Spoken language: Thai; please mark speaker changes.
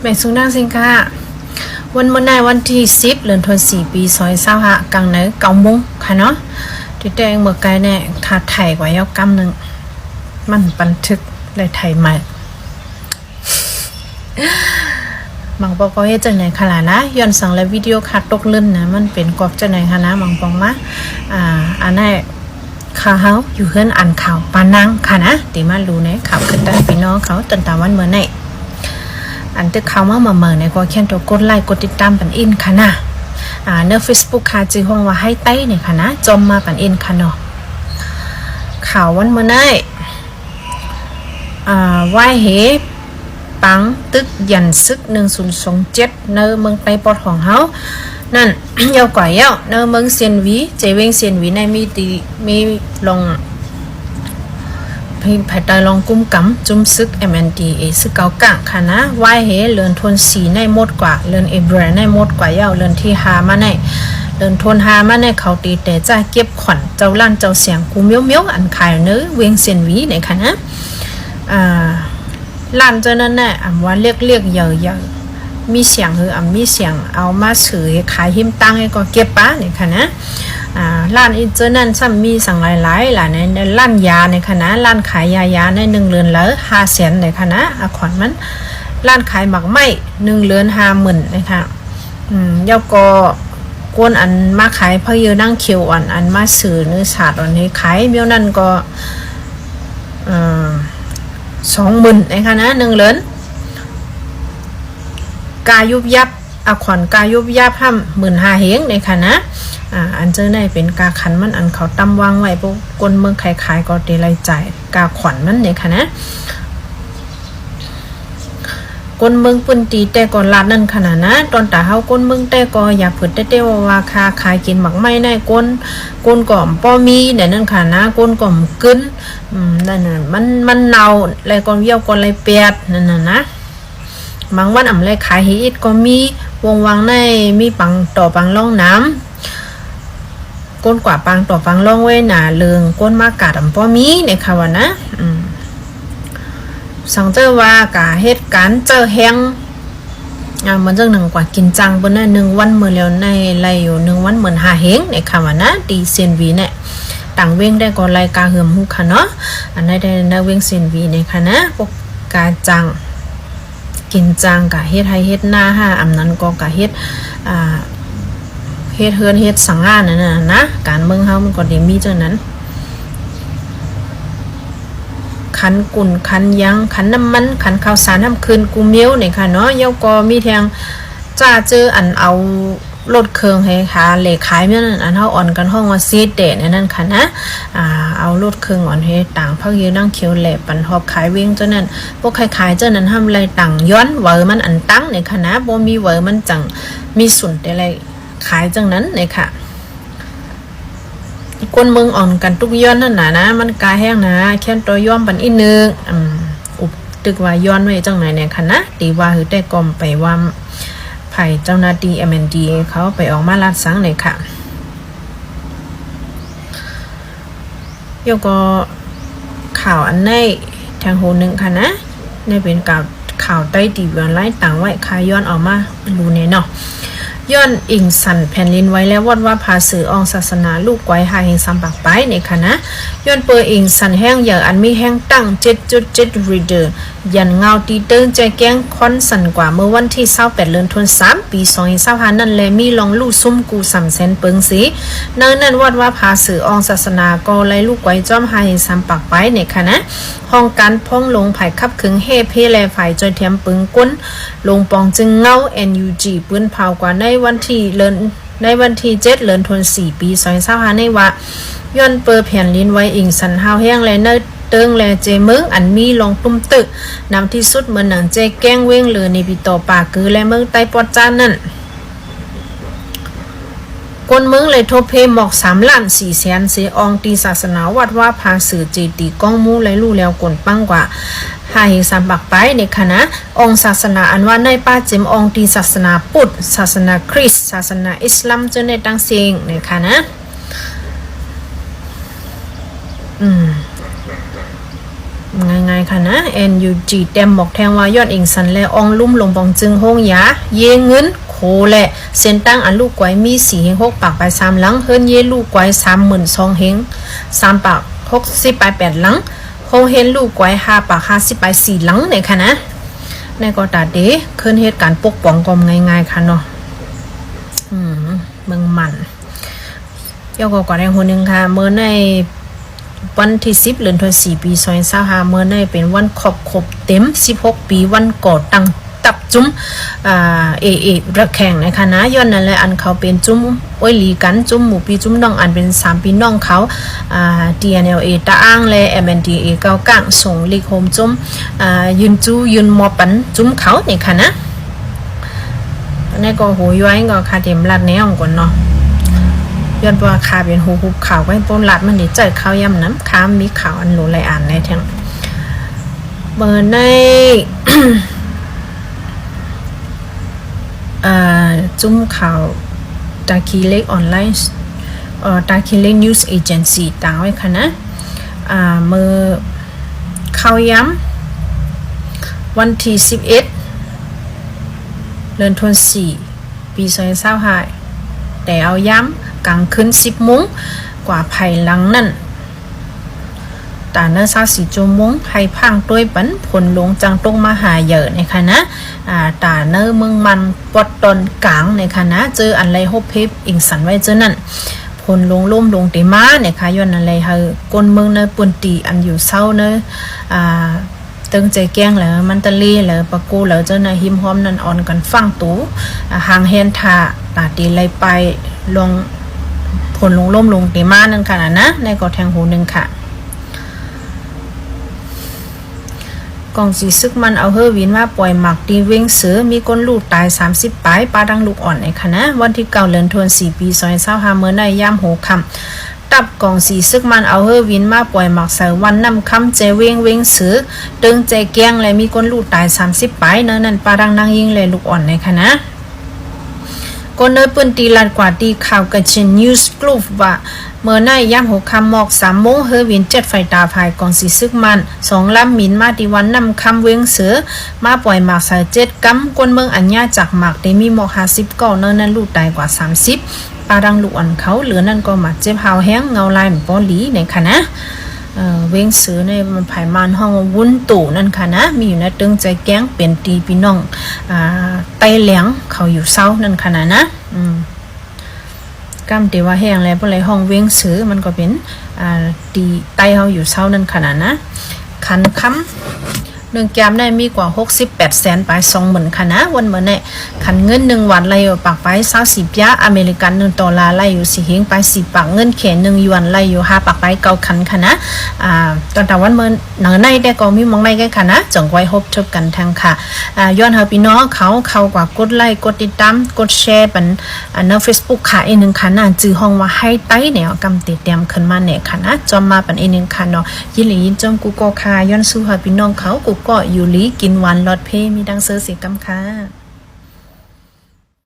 Speaker 1: แม่สุนางสิงค่ะวันเมื่อไหร่วันที่10เดือนธันวาคมปี2025กลางไหน9 โมงค่ะเนาะที่แต่งเมื่อไกลเนี่ยขาดไทยกว่ายาวกำนึงมันบันทึกได้ไทยใหม่บางปอก็เฮ็ดจังไหนขนาดนะย้อนสั่งและวิดีโอขาดตกลื่นนะมันเป็นกอบจังไหนคะนะบางปองมาอันนั้นข่าวเฮาอยู่เฮือนอ่านข่าวปานังค่ะนะติมารู้ในข่าวขึ้นได้พี่น้องเขาจนตามวันเมื่อไหร่อันตึกเขามาเมื่อเนี่ยก็แค่ตัวกดไลค์กดติดตามปันอินค่ะนะเนื้อ Facebook ค่ะจือห้องว่าให้ไต้เนี่ยค่ะนะจมมาปันอินค่ะเนาะข่าววันเมื่อไหร่ว่ายเหปังตึกยันซึก1027เนื้อเมืองไต้ปอดของเฮานั่น ยาวกว่าเย้าเนื้อเมืองเซียนวีเจเวงเซียนวีในมีลงภายใต้ลองกุ้มกำจุ่มซึก MNDA ซึกเก่ากะค่ะนะว่ายเหเลือนทน4ในหมดกว่าเลือนเอเบรในหมดกว่าเย้าเลือนที่หามาในเลือนทนหามาในเขาตีแต่จ้าเก็บขวัญเจ้าลั่นเจ้าเสียงกูเมียวอันขายเนื้อเวียงเซียนวีในค่ะนะลั่นเจ้านั่นแหละว่าเรียกเยอะมีเสียงมีเสียงเอามาสื่อขายหิมตั้งให้ก็เก็บป้าเนี่ยค่ะนะร้านอีเจอนั่นซ้ำมีสั่งหลายๆหลายในร้านยาในคณะร้านขายยาใน1 เรือนละ500,000ในคณะขวัญมันร้านขายหมักไม้1 เรือน50,000นะคะยาก็กวนอันมาขายเพราะเยอะนั่งเขียวอันมาสื่อเนื้อสาดอันนี้ขายเมียวนั่นก็20,000ในคณะ1 เรือนกายุบยับขวัญกายุบยับ15,000เฮงในคณะอันเจอในเป็นกาขันมันอันเขาตำวางไว้พวกกนเมืองขายก็เดลัยจ่ายกาขวัญมันเนี่ยค่ะนะกนเมืองปืนตีแต่ก่อนลาดนั่นขนาดนะตอนตาเฮากนเมืองแต่ก็อยากผึดแต่ว่าคาขายกินหมักไม้ในกนก่อมป้อมีเนี่ยนั่นค่ะนะกนก่อมกึ้นนั่นน่ะมันเนาอะไรก่อนเยี่ยวก่อนอะไรเปียดนั่นน่ะนะบางวันอะไรขายฮีอิดก็มีวงวางในมีปังต่อปังล่องน้ำก้นกว่าปังต่อปังล่องไว้หนาเลืองก้นมากาดป้อมีในค่ะวะนะสังเจอว่ากาเหตุการณ์เจอแห้งมันจัง1 กว่ากินจังบนนั้น1 วันเมื่อแล้วในไรอยู่1 วันเหมือน5 เฮงในค่ะวะนะดีเซนวีเนี่ยต่างเว้งได้ก็รายการเหือมหูค่ะเนาะอันนั้นได้นะเว้งเซนวีในค่ะนะพวกกาจังกินจังกะเฮ็ดให้เฮ็ดหน้าอำนั้นก็กะเฮ็ดเฮือนเฮ็ดสังงานนั่นน่ะนะการเมืองเฮามันก็ได้มีจังนั้นขันกุ่นขันยังขันน้ำมันขันข้าวสารน้ำคืนกูเมียวนี่ค่ะเนาะเยาก็มีแทงจ้าเจออันเอารถเครื่องให้ค่ะเหล็กขายเนี่ยอันเฮาอ่อนกันห้องว่าซีดเดะนั่นค่ะนะเอารถเครื่องอ่อนให้ต่างพักยืนนั่งเขียวแหลบปันหอบขายเว้งเจ้านั้นพวกขายเจ้านั้นทำอะไรต่างย้อนเวอร์มันอันตั้งในค่ะนะบ่มีเวอร์มันจังมีสุนอะไรขายจังนั้นเลยค่ะคนเมืองอ่อนกันทุกย้อนนั่นน่ะนะมันกายแห้งนะแค่ตัวย้อมปันอีนึงตึกว่าย้อนไว้จังไหนเนี่ยค่ะนะตีว่าคือได้กลมไปว่าไผ่เจ้าหน้าที่ MNDA เขาไปออกมาลาดสังเลยค่ะยก็ข่าวอันในทางโหนึงค่ะนะในเป็นข่าวใต้ตีเวียนไล่ต่างไว้ค่ะย้อนออกมารู้เนี่ยเนาะย้อนอิงสันแผ่นลินไว้แล้วว่าพาสื่อองศาสนาลูกไว้หาแห่งซ้ำปากไปในคณะย้อนเปิดอิงสันแห้งอย่างอันมีแห้งตั้ง 7.7 reader ยันเงาตีเติ้งใจแก้งคอนสันกว่าเมื่อวันที่28 เดือนธันวาคมปี2025นั่นแลมีลองลูกซุ่มกู300,000เปิงสีนั่นว่าพาสื่อองศาสนาก็ไล่ลูกไว้จ้อมหาแห่งซ้ำปากไปในคณะห้องการพ้องลงไผ่ขับขึงเฮเพแลฝ่ายจอยเทียมปึงก้นลงปองจึงเงา NUG ปืนเผากว่าในวันที่7 เดือนธันวาคมปี2025ในว่าย้อนเปิดแผ่นลิ้นไว้อิงสันเฮาแห้งและเนื้อเติงและเจเมืองอันมีลองตุ้มตึกนำที่สุดเหมือนหนังเจแก้งเว้งเหลือในปีต่อปากคือและเมืองใต้ปอดจานนั่นคนเมืองเลยทบเพหมอก3,400,000เสียอองตีศาสนาวัดว่าพาสื่อเจตีก้องมูและลู่แล้วกลปังกว่าหาเหตุสามปักไปในคณะองศาสนาอันว่าในป้าเจมองตีศาสนาพุทธศาสนาคริสต์ศาสนาอิสลามจนในตั้งเสียงในคณะ ย ง่ายๆค่ะนะ NUG เต็มบอกแทงว่ายอดอิงสันและอองลุ่มลงบองจึงห้องยาเยเงินโคแหละเส้นตั้งอันลูกไว้มี4เฮง6ปากไป3หลังเฮิรนเยลูกไว้32,000เฮง3ปาก60ไป8หลังโฮเห็นลูกไว้5ปาก50ไป4หลังในค่ะนะในก็ตาเดขึ้นเหตุการณ์ปกป้องกอมง่ายๆค่ะเนาะเมืองมันยกก่อนแรงคนนึงค่ะเมื่อในวันที่10เดือนธันวาคมปี2025เมื่อในเป็นวันครบเต็ม16ปีวันก่อตั้งตับจุ้มระแข่งนะคะนะย้อนนั่นแหละอันเขาเป็นจุ้มอ้อยหลีกันจุ้มหมู่ปีจุ้มน้องอันเป็น3ปีน้องเขาDNLA ตาอ้างและ MNDA เก้าก้างส่งลีกโฮมจุ้มยืนมอปันจุ้มเขานี่ค่ะนะนี่ก็โหย้อยก็คาเต็มลัดแนวก่อนเนาะย้อนว่าคาเป็นหูหุบข่าวไว้ปนลัดมันนี่ใจข้าวย่ำน้ำค้ามีข่าวอันหลูไหลอ่านในแทงเบอร์ในจุ้มข่าวตาคีเล็กออนไลน์ตาคีเล็กนิวส์เอเจนซี่ต่างไว้ค่ะนะเมื่อข่าวย้ำวันที่11เดือนธันวาคมปี2025แต่เอาย้ำกลางคืน10 โมงกว่าภายหลังนั่นตาเนื้อ24 ชั่วโมงให้พังด้วยปันผลลงจังตรงมาหาเยอะในคณะตาเนื้อเมืองมันปอดตอนกลางในคณะเจออันไรฮบเพบอิงสันไว้เจอนั่นผลลงล่มลงเตมาเนี่ยค่ะย้อนอะไรเฮอกนเมืองเนื้อปุ่นตีอันอยู่เศร้าเนื้อตึงใจแก้งแล้วมันตะลีแล้วปะกูแล้วเจ้าหน้าหิมหอมนั่นอ่อนกันฟังตูหางเฮนทาตาตีไลไปลงผลลงล่มลงเตมานั่นค่ะนะในกอแทงหูนึงค่ะกองสีซึกมันเอาเฮอวินว่าปล่อยหมักตีเวงเสือมีก้นลูกตาย30ปลายปลาดังลูกอ่อนในคณะวันที่9เดือนธันวาคมปี2025เมื่อในย่ำโหคำตับกองสีซึกมันเอาเฮอวินมาปล่อยหมักใส่วันนำคำเจเวงเสือตึงใจแก้งและมีก้นลูกตาย30ปลายเนื้อนั่นปลาดังนางยิงเลยลูกอ่อนในคณะก้นเนื้อปืนตีลัดกว่าตีข่าวกระชินนิวส์กรุ๊ปว่าเมื่อในย่ำหัวคำหมอก3 โมงเฮอวิน7ไฟตาภายกองสีซึกมัน2 ลำมินมาตีวันนำคำเวงเสือมาปล่อยหมากใส่7 กำก้นเมืองอัญญาจากหมากได้มีหมอก50ก้อนเนื้อนั้นลูกตายกว่า30ปลาดังลูกอ่อนเขาเหลือนั่นก็หมักเจ็บหาวแห้งเงาลายเหมือนปอหลีในค่ะนะเวงเสือในมันภายมันห้องวุ้นตู่นั่นค่ะนะมีอยู่ในตึงใจแก้งเป็นตีพี่น้องไตเหลียงเขาอยู่เศร้านั่นค่ะนะกำเตว่าแห้งแล้วบ่ไรห้องเวงซื้อมันก็เป็นตีไตเฮาอยู่เศร้านั่นขนาดนะคันค้ำเนื่องแก้มได้มีกว่า6800,000 ไป 20,000ค่ะนะวันเหมือนเนี่ยคันเงิน1 วันไล่อยู่ปากไป20 ยาอเมริกัน1 ดอลลาร์ไล่อยู่4 เฮงไป10 ปากเงินเขน1 หยวนไล่อยู่5 ปากไป9 คันค่ะนะตอนวันเมื่อหนังในได้ก็มีมองในกันค่ะนะจังไว้พบเทบกันทางค่ะย้อนเฮาพี่น้องเขากว่ากดไลค์กดติดตามกดแชร์ปันใน Facebook ค่ะอีก1ค่ะนะจื่อห้องว่าให้ไต้เนี่ยกำติดเตรียมขึ้นมาเนี่ยค่ะนะจอมมาปันอีก1ค่ะเนาะยินหลียินจอมกูก็ค่ะย้อนสู้เฮาพี่น้องเขากูก็อยู่ลีกินวันลอดเพมีดังเซอร์สิกำค่ะ